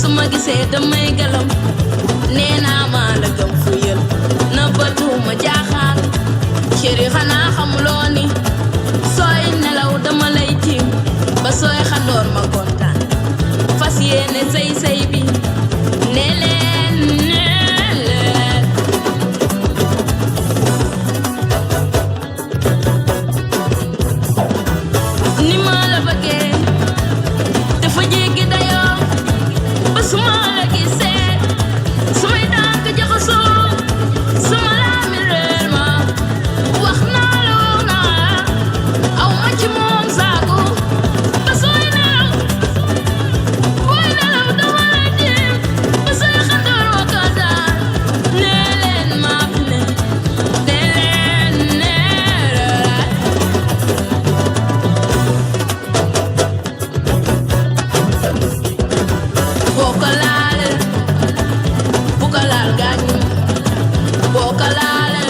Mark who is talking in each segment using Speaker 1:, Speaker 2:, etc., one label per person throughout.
Speaker 1: suma gisee damay galam nee naa maa la gëm fuyal na bëtuma jaaxaan chéri xanaa xamuloo ni sooy nelaw dama lay tiim ba sooy xandoor ma kontaan fas yéene sëy sëy bi nee leen ni ma la bëggee dafa jéggi dayoo ba suma la gisee sumay tànk jaxasoo suma laami réer ma wax naa la aw ma ci moom saaku ba sooy nelaw booy nelaw dama lay tiim ba sooy xandoor ma kontaan nee leen maa fi ne nee leen boo ko laale bu ko laal gaañu boo ko laale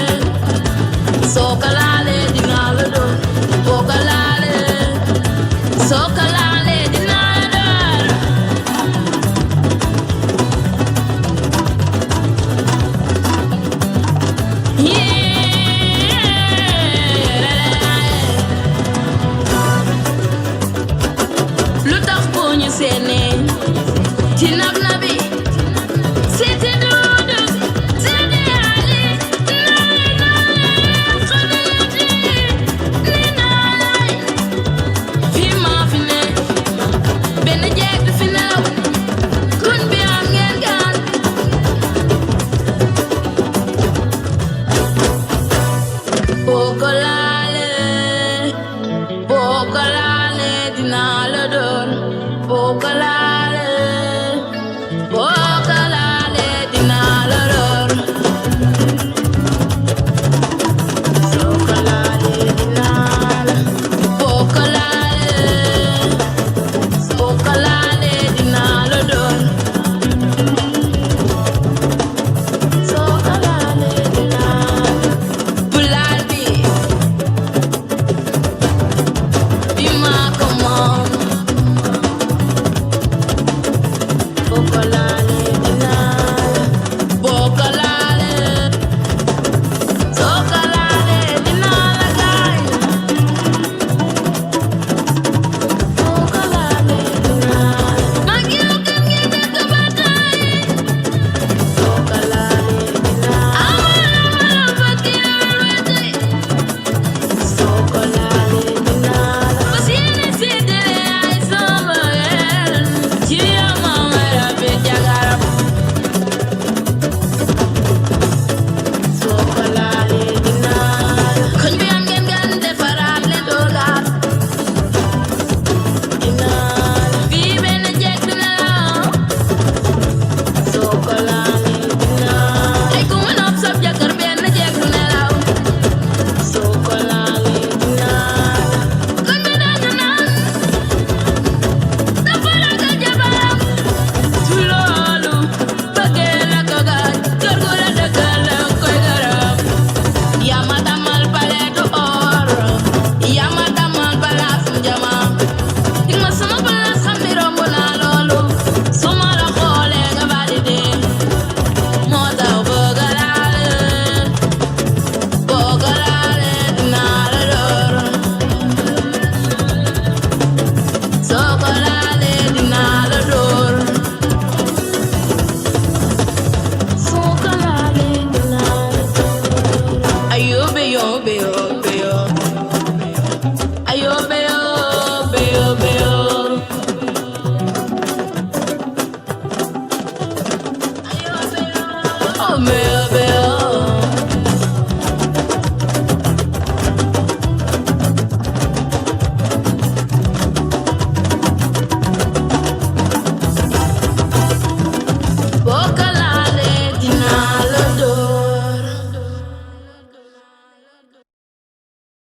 Speaker 1: soo ko laale dinaa la doon boo ko laale soo ko laale dinaa la doon lu tax boo ñu seenee ci nab nabi seeti duudu seeti ali naay xalati ni naay fi maa fi ne benn jeeg du fi nelaw kun bi am ngeen gaan boo ko laale dinaa la doon boo ko laale